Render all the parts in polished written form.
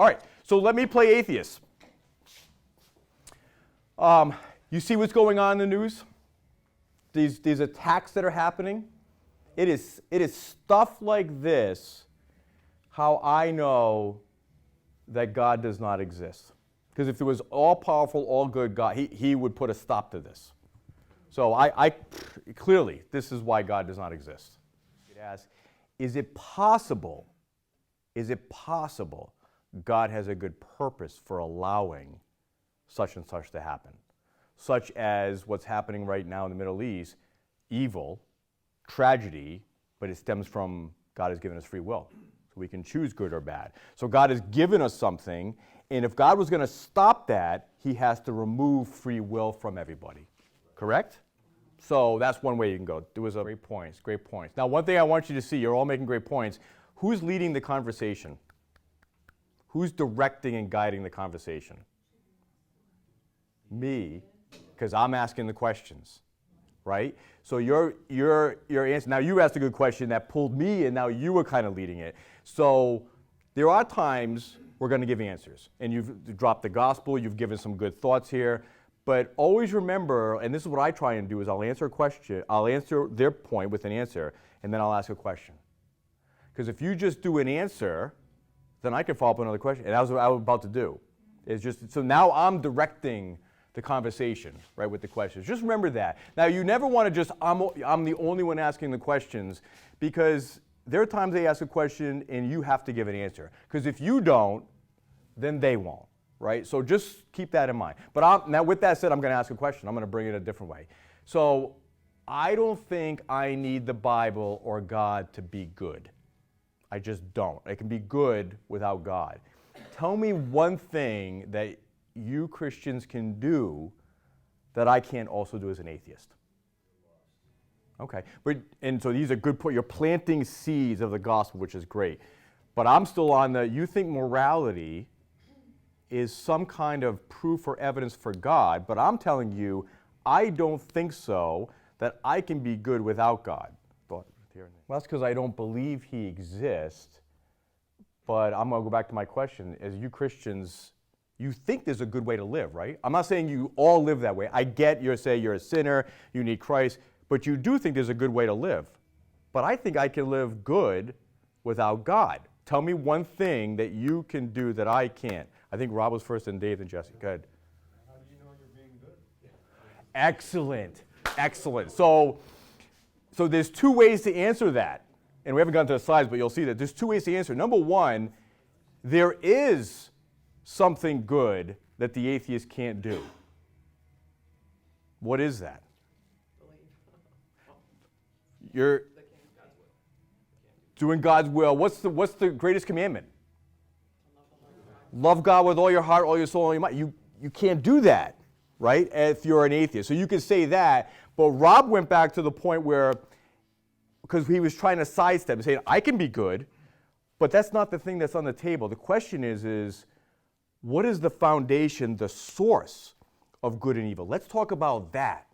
All right, so let me play atheist. You see what's going on in the news? These attacks that are happening? It is stuff like this how I know that God does not exist. Because if there was all-powerful, all-good God, he would put a stop to this. So clearly, this is why God does not exist. It asks, is it possible God has a good purpose for allowing such and such to happen? Such as what's happening right now in the Middle East, evil, tragedy, but it stems from God has given us free will. So we can choose good or bad. So God has given us something, and if God was going to stop that, he has to remove free will from everybody. Correct? So that's one way you can go. There was great points, great points. Now, one thing I want you to see, you're all making great points. Who's leading the conversation? Who's directing and guiding the conversation? Me, because I'm asking the questions, right? So your answer, now you asked a good question that pulled me, and now you were kind of leading it. So there are times we're going to give answers, and you've dropped the gospel, you've given some good thoughts here, but always remember, and this is what I try and do, is I'll answer a question, I'll answer their point with an answer, and then I'll ask a question. Because if you just do an answer, then I can follow up with another question, and that's what I was about to do. It's just, so now I'm directing the conversation, right, with the questions. Just remember that. Now, you never want to just, I'm the only one asking the questions, because there are times they ask a question and you have to give an answer. Because if you don't, then they won't, right? So just keep that in mind. But now with that said, I'm going to ask a question. I'm going to bring it a different way. So I don't think I need the Bible or God to be good. I just don't. I can be good without God. Tell me one thing that you Christians can do that I can't also do as an atheist. Okay, and so these are good points. You're planting seeds of the gospel, which is great. But I'm still on you think morality is some kind of proof or evidence for God, but I'm telling you, I don't think so, that I can be good without God. Well, that's because I don't believe he exists, but I'm going to go back to my question. As you Christians, you think there's a good way to live, right? I'm not saying you all live that way. I get you're a sinner, you need Christ, but you do think there's a good way to live. But I think I can live good without God. Tell me one thing that you can do that I can't. I think Rob was first, and Dave, and Jesse. Good. How do you know you're being good? Excellent. Excellent. So there's two ways to answer that. And we haven't gotten to the slides, but you'll see that there's two ways to answer. Number one, there is something good that the atheist can't do. What is that? You're doing God's will. What's the greatest commandment? Love God with all your heart, all your soul, all your mind. You can't do that, right, if you're an atheist. So you could say that, but Rob went back to the point where, because he was trying to sidestep and saying, I can be good, but that's not the thing that's on the table. The question is what is the foundation, the source of good and evil? Let's talk about that.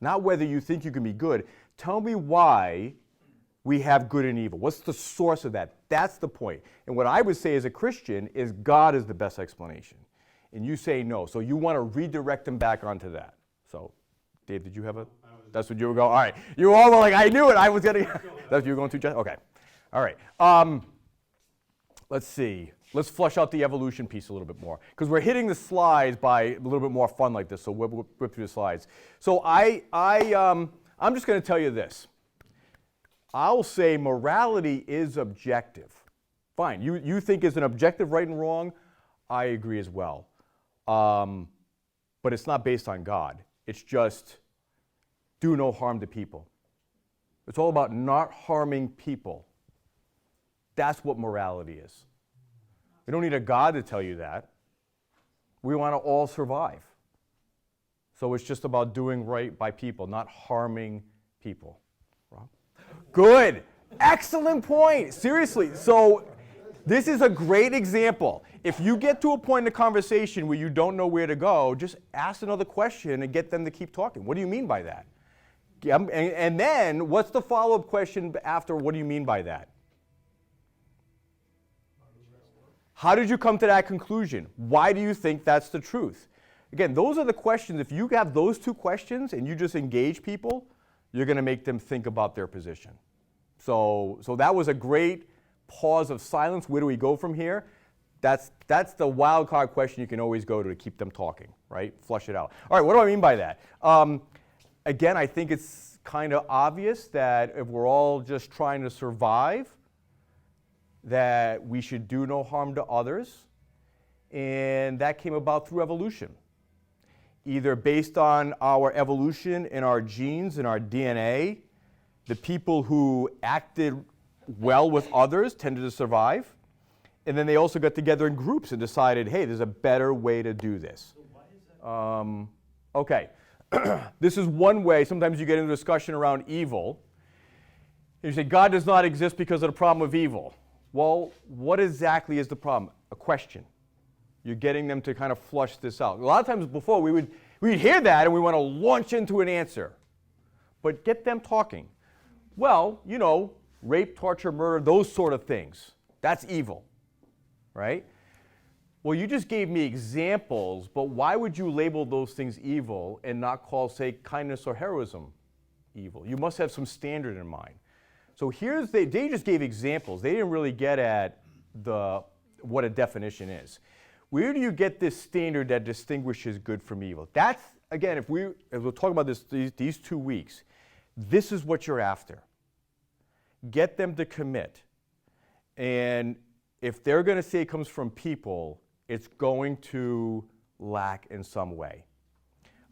Not whether you think you can be good. Tell me why we have good and evil. What's the source of that? That's the point. And what I would say as a Christian is God is the best explanation. And you say no. So you want to redirect them back onto that. So, Dave, did you have that's what you were going? All right. You all were like, I knew it. I was going to. That's what you were going to, Jeff? Okay. All right. Let's see. Let's flush out the evolution piece a little bit more. Because we're hitting the slides by a little bit more fun like this. So we'll whip through the slides. So I'm just going to tell you this. I'll say morality is objective. Fine. You think it's an objective right and wrong? I agree as well. But it's not based on God. It's just do no harm to people. It's all about not harming people. That's what morality is. We don't need a God to tell you that. We want to all survive. So it's just about doing right by people, not harming people. Rob? Good. Excellent point. Seriously. So this is a great example. If you get to a point in the conversation where you don't know where to go, just ask another question and get them to keep talking. What do you mean by that? And then what's the follow-up question after what do you mean by that? How did you come to that conclusion? Why do you think that's the truth? Again, those are the questions. If you have those two questions and you just engage people, you're going to make them think about their position. So that was a great pause of silence. Where do we go from here? That's the wild card question you can always go to keep them talking, right? Flush it out. All right, what do I mean by that? Again, I think it's kind of obvious that if we're all just trying to survive, that we should do no harm to others. And that came about through evolution. Either based on our evolution in our genes and our DNA, the people who acted well with others tended to survive. And then they also got together in groups and decided, hey, there's a better way to do this. So why is that? Okay. This is one way. Sometimes you get into a discussion around evil. You say, God does not exist because of the problem of evil. Well, what exactly is the problem? A question. You're getting them to kind of flush this out. A lot of times before, we'd hear that and we want to launch into an answer. But get them talking. Well, you know, rape, torture, murder, those sort of things. That's evil, right? Well, you just gave me examples, but why would you label those things evil and not call, say, kindness or heroism evil? You must have some standard in mind. So they just gave examples. They didn't really get at what a definition is. Where do you get this standard that distinguishes good from evil? That's, again, if we'll talk about this these 2 weeks, this is what you're after. Get them to commit. And if they're going to say it comes from people, it's going to lack in some way.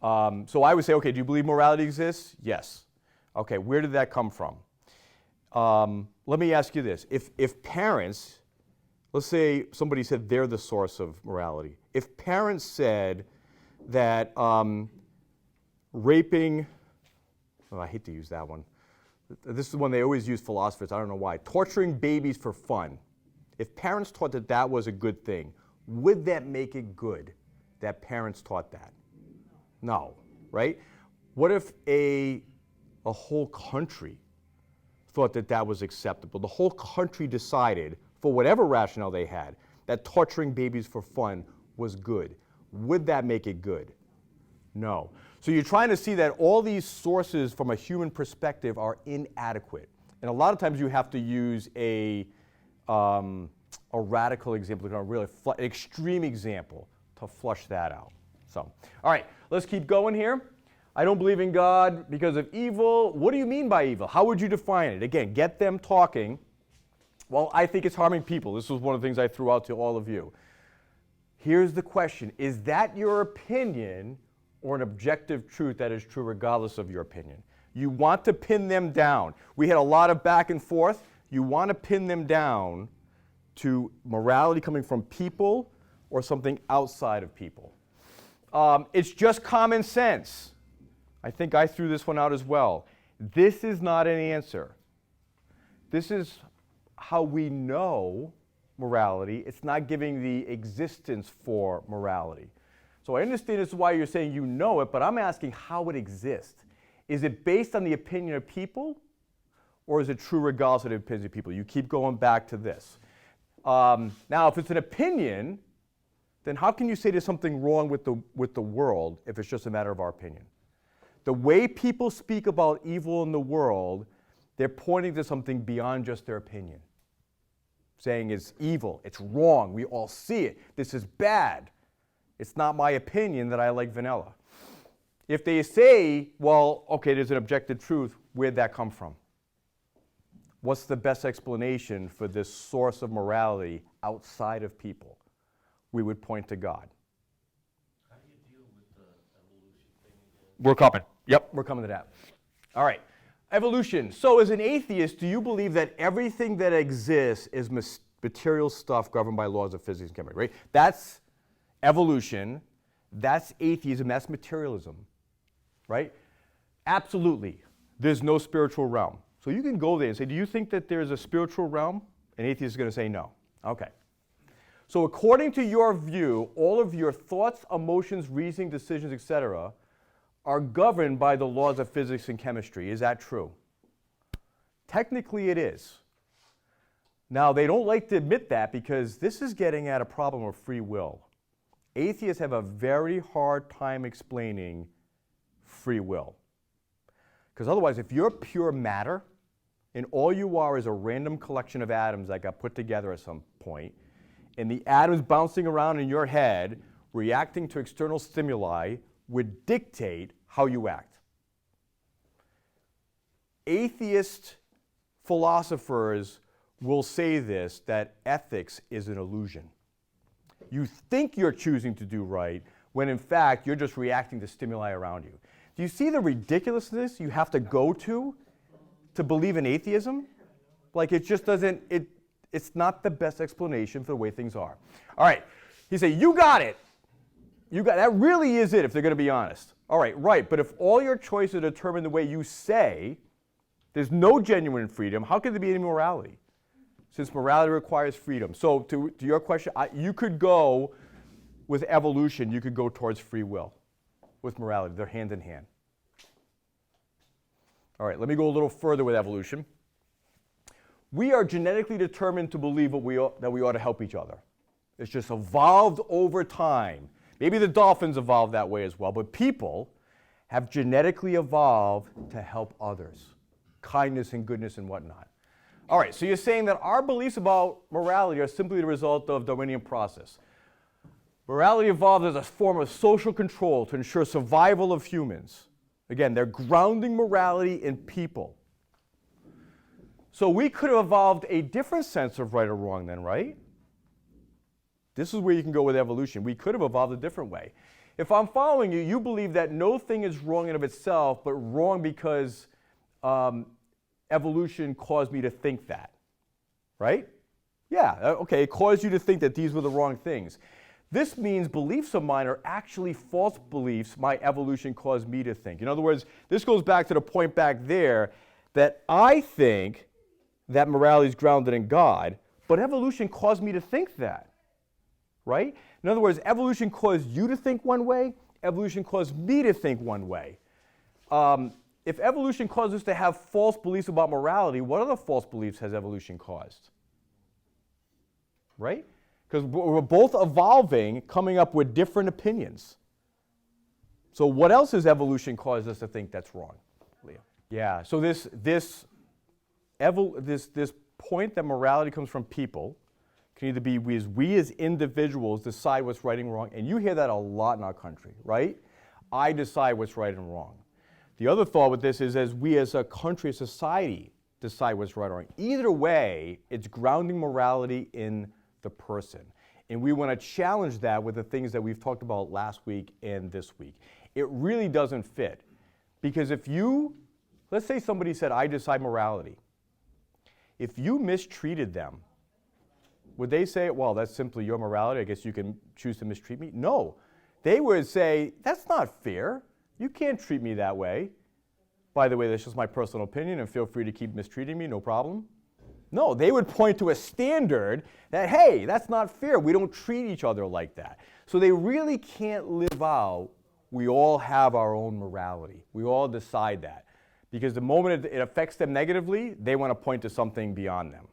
So I would say, okay, do you believe morality exists? Yes. Okay, where did that come from? Let me ask you this. If parents, let's say somebody said they're the source of morality. If parents said that raping, I hate to use that one. This is one they always use, philosophers, I don't know why. Torturing babies for fun. If parents taught that that was a good thing, would that make it good that parents taught that? No, right? What if a whole country thought that that was acceptable? The whole country decided, for whatever rationale they had, that torturing babies for fun was good. Would that make it good? No. So you're trying to see that all these sources from a human perspective are inadequate. And a lot of times you have to use a radical example, a really extreme example to flush that out. So, all right, let's keep going here. I don't believe in God because of evil. What do you mean by evil? How would you define it? Again, get them talking. Well, I think it's harming people. This was one of the things I threw out to all of you. Here's the question. Is that your opinion or an objective truth that is true regardless of your opinion? You want to pin them down. We had a lot of back and forth. You want to pin them down to morality coming from people or something outside of people. It's just common sense. I think I threw this one out as well. This is not an answer. This is how we know morality. It's not giving the existence for morality. So I understand this is why you're saying you know it, but I'm asking how it exists. Is it based on the opinion of people, or is it true regardless of the opinion of people? You keep going back to this. Now, if it's an opinion, then how can you say there's something wrong with the world if it's just a matter of our opinion? The way people speak about evil in the world, they're pointing to something beyond just their opinion. Saying it's evil, it's wrong, we all see it, this is bad. It's not my opinion that I like vanilla. If they say, well, okay, there's an objective truth, where'd that come from? What's the best explanation for this source of morality outside of people? We would point to God. How do you deal with the evolution thing again? We're coming. Yep, we're coming to that. All right. Evolution. So as an atheist, do you believe that everything that exists is material stuff governed by laws of physics and chemistry, right? That's evolution. That's atheism. That's materialism, right? Absolutely. There's no spiritual realm. So you can go there and say, do you think that there's a spiritual realm? An atheist is going to say no. Okay. So according to your view, all of your thoughts, emotions, reasoning, decisions, etc., are governed by the laws of physics and chemistry. Is that true? Technically it is. Now, they don't like to admit that because this is getting at a problem of free will. Atheists have a very hard time explaining free will. Because otherwise, if you're pure matter, and all you are is a random collection of atoms that got put together at some point, and the atoms bouncing around in your head, reacting to external stimuli, would dictate how you act. Atheist philosophers will say this, that ethics is an illusion. You think you're choosing to do right, when in fact you're just reacting to stimuli around you. Do you see the ridiculousness you have to go to believe in atheism? Like it just doesn't, it's not the best explanation for the way things are. All right, he said, you got it. That really is it if they're going to be honest. All right, right, but if all your choices are determined the way you say, there's no genuine freedom, how could there be any morality? Since morality requires freedom. So to your question, you could go with evolution, you could go towards free will with morality. They're hand in hand. All right, let me go a little further with evolution. We are genetically determined to believe that we ought to help each other. It's just evolved over time. Maybe the dolphins evolved that way as well, but people have genetically evolved to help others. Kindness and goodness and whatnot. All right, so you're saying that our beliefs about morality are simply the result of the Darwinian process. Morality evolved as a form of social control to ensure survival of humans. Again, they're grounding morality in people. So we could have evolved a different sense of right or wrong then, right? This is where you can go with evolution. We could have evolved a different way. If I'm following you, you believe that no thing is wrong in and of itself, but wrong because evolution caused me to think that, right? Yeah, okay, it caused you to think that these were the wrong things. This means beliefs of mine are actually false beliefs my evolution caused me to think. In other words, this goes back to the point back there that I think that morality is grounded in God, but evolution caused me to think that, right? In other words, evolution caused you to think one way, evolution caused me to think one way. If evolution caused us to have false beliefs about morality, what other false beliefs has evolution caused? Right? Because we're both evolving, coming up with different opinions. So what else has evolution caused us to think that's wrong, Leah? Yeah, so this point that morality comes from people can either be we as individuals decide what's right and wrong, and you hear that a lot in our country, right? I decide what's right and wrong. The other thought with this is as we as a country, a society, decide what's right or wrong. Either way, it's grounding morality in the person. And we want to challenge that with the things that we've talked about last week and this week. It really doesn't fit. Because if you, let's say somebody said, I decide morality. If you mistreated them, would they say, well, that's simply your morality, I guess you can choose to mistreat me? No. They would say, that's not fair. You can't treat me that way. By the way, that's just my personal opinion, and feel free to keep mistreating me, no problem. No, they would point to a standard that, hey, that's not fair. We don't treat each other like that. So they really can't live out, we all have our own morality. We all decide that. Because the moment it affects them negatively, they want to point to something beyond them.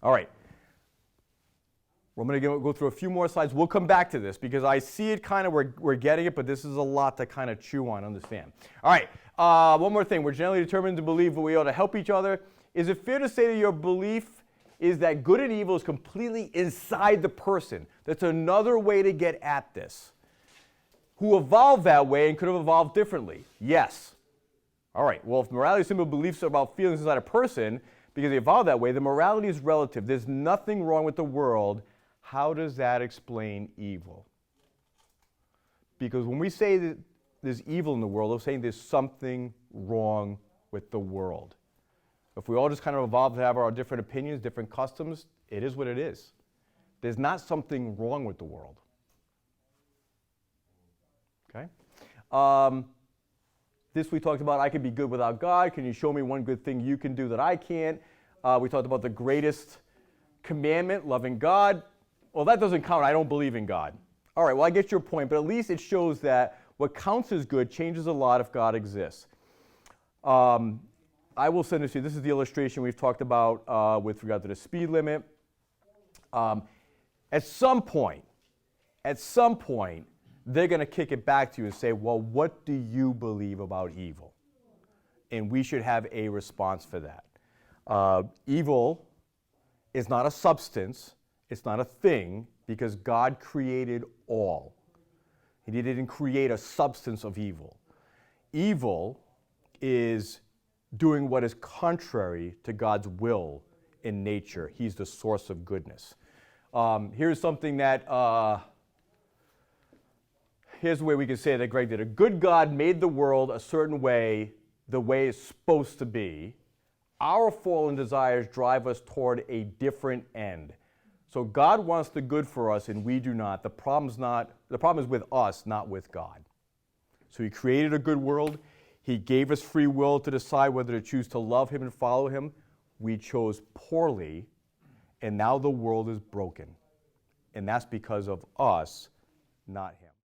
All right. I'm going to go through a few more slides. We'll come back to this because I see it kind of, we're getting it, but this is a lot to kind of chew on, understand. All right, one more thing. We're generally determined to believe that we ought to help each other. Is it fair to say that your belief is that good and evil is completely inside the person? That's another way to get at this. Who evolved that way and could have evolved differently? Yes. All right, well, if morality is simply beliefs about feelings inside a person, because they evolved that way, the morality is relative. There's nothing wrong with the world. How does that explain evil? Because when we say that there's evil in the world, we're saying there's something wrong with the world. If we all just kind of evolve to have our different opinions, different customs, it is what it is. There's not something wrong with the world. Okay? This we talked about, I can be good without God. Can you show me one good thing you can do that I can't? We talked about the greatest commandment, loving God. Well, that doesn't count. I don't believe in God. All right, well, I get your point, but at least it shows that what counts as good changes a lot if God exists. I will send this to you. This is the illustration we've talked about with regard to the speed limit. At some point, they're going to kick it back to you and say, well, what do you believe about evil? And we should have a response for that. Evil is not a substance. It's not a thing, because God created all. He didn't create a substance of evil. Evil is doing what is contrary to God's will in nature. He's the source of goodness. Here's something that, here's the way we can say that Greg did. A good God made the world a certain way, the way it's supposed to be. Our fallen desires drive us toward a different end. So God wants the good for us and we do not. The problem is with us, not with God. So he created a good world. He gave us free will to decide whether to choose to love him and follow him. We chose poorly, and now the world is broken. And that's because of us, not him.